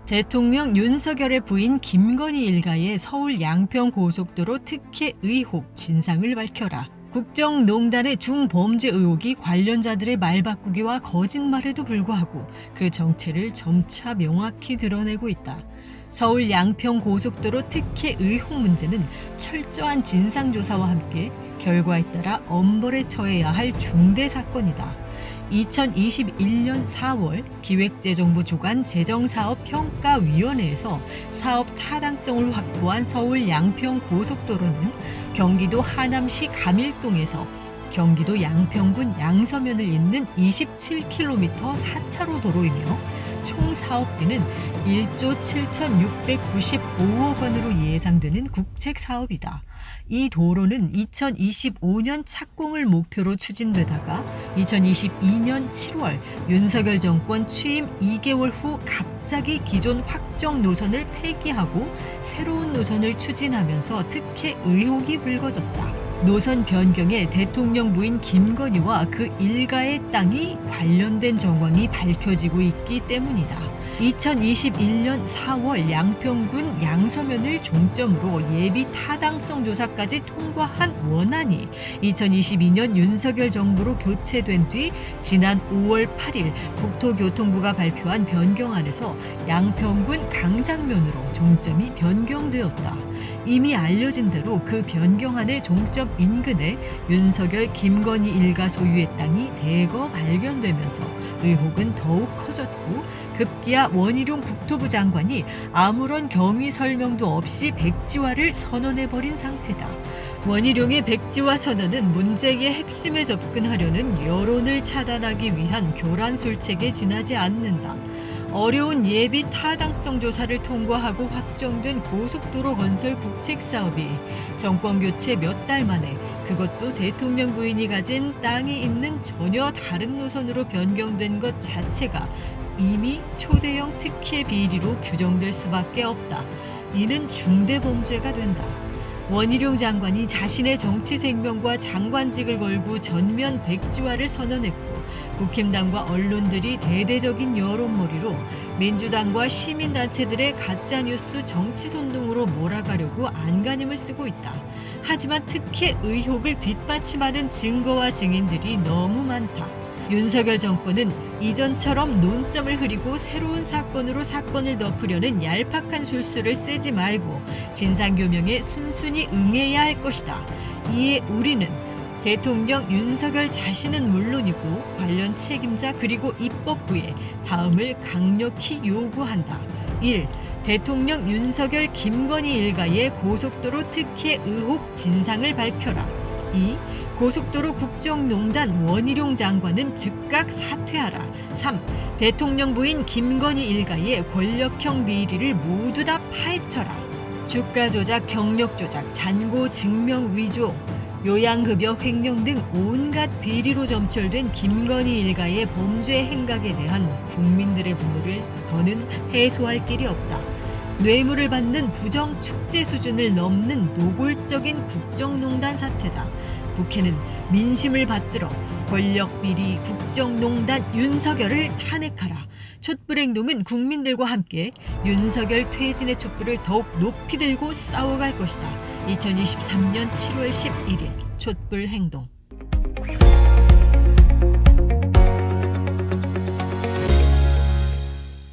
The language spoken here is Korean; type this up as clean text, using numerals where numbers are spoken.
대통령 윤석열의 부인 김건희 일가의 서울 양평고속도로 특혜 의혹 진상을 밝혀라. 국정농단의 중범죄 의혹이 관련자들의 말바꾸기와 거짓말에도 불구하고 그 정체를 점차 명확히 드러내고 있다. 서울 양평고속도로 특혜 의혹 문제는 철저한 진상조사와 함께 결과에 따라 엄벌에 처해야 할 중대 사건이다. 2021년 4월 기획재정부 주관 재정사업평가위원회에서 사업 타당성을 확보한 서울 양평고속도로는 경기도 하남시 감일동에서 경기도 양평군 양서면을 잇는 27km 4차로 도로이며 총 사업비는 1조 7,695억 원으로 예상되는 국책 사업이다. 이 도로는 2025년 착공을 목표로 추진되다가 2022년 7월 윤석열 정권 취임 2개월 후 갑자기 기존 확정 노선을 폐기하고 새로운 노선을 추진하면서 특혜 의혹이 불거졌다. 노선 변경에 대통령 부인 김건희와 그 일가의 땅이 관련된 정황이 밝혀지고 있기 때문이다. 2021년 4월 양평군 양서면을 종점으로 예비 타당성 조사까지 통과한 원안이 2022년 윤석열 정부로 교체된 뒤 지난 5월 8일 국토교통부가 발표한 변경안에서 양평군 강상면으로 종점이 변경되었다. 이미 알려진 대로 그 변경안의 종점 인근에 윤석열 김건희 일가 소유의 땅이 대거 발견되면서 의혹은 더욱 커졌고 급기야 원희룡 국토부 장관이 아무런 경위 설명도 없이 백지화를 선언해버린 상태다. 원희룡의 백지화 선언은 문제의 핵심에 접근하려는 여론을 차단하기 위한 교란술책에 지나지 않는다. 어려운 예비 타당성 조사를 통과하고 확정된 고속도로 건설 국책 사업이 정권 교체 몇 달 만에 그것도 대통령 부인이 가진 땅이 있는 전혀 다른 노선으로 변경된 것 자체가 이미 초대형 특혜 비리로 규정될 수밖에 없다. 이는 중대범죄가 된다. 원희룡 장관이 자신의 정치 생명과 장관직을 걸고 전면 백지화를 선언했고 국힘당과 언론들이 대대적인 여론몰이로 민주당과 시민단체들의 가짜뉴스 정치선동으로 몰아가려고 안간힘을 쓰고 있다. 하지만 특혜 의혹을 뒷받침하는 증거와 증인들이 너무 많다. 윤석열 정권은 이전처럼 논점을 흐리고 새로운 사건으로 사건을 덮으려는 얄팍한 술수를 쓰지 말고 진상규명에 순순히 응해야 할 것이다. 이에 우리는 대통령 윤석열 자신은 물론이고 관련 책임자 그리고 입법부에 다음을 강력히 요구한다. 1. 대통령 윤석열 김건희 일가의 고속도로 특혜 의혹 진상을 밝혀라. 2. 고속도로 국정농단 원희룡 장관은 즉각 사퇴하라. 3. 대통령 부인 김건희 일가의 권력형 비리를 모두 다 파헤쳐라. 주가 조작, 경력 조작, 잔고 증명 위조, 요양급여 횡령 등 온갖 비리로 점철된 김건희 일가의 범죄 행각에 대한 국민들의 분노를 더는 해소할 길이 없다. 뇌물을 받는 부정 축제 수준을 넘는 노골적인 국정농단 사태다. 국회는 민심을 받들어 권력비리 국정농단 윤석열을 탄핵하라. 촛불행동은 국민들과 함께 윤석열 퇴진의 촛불을 더욱 높이 들고 싸워갈 것이다. 2023년 7월 11일 촛불행동.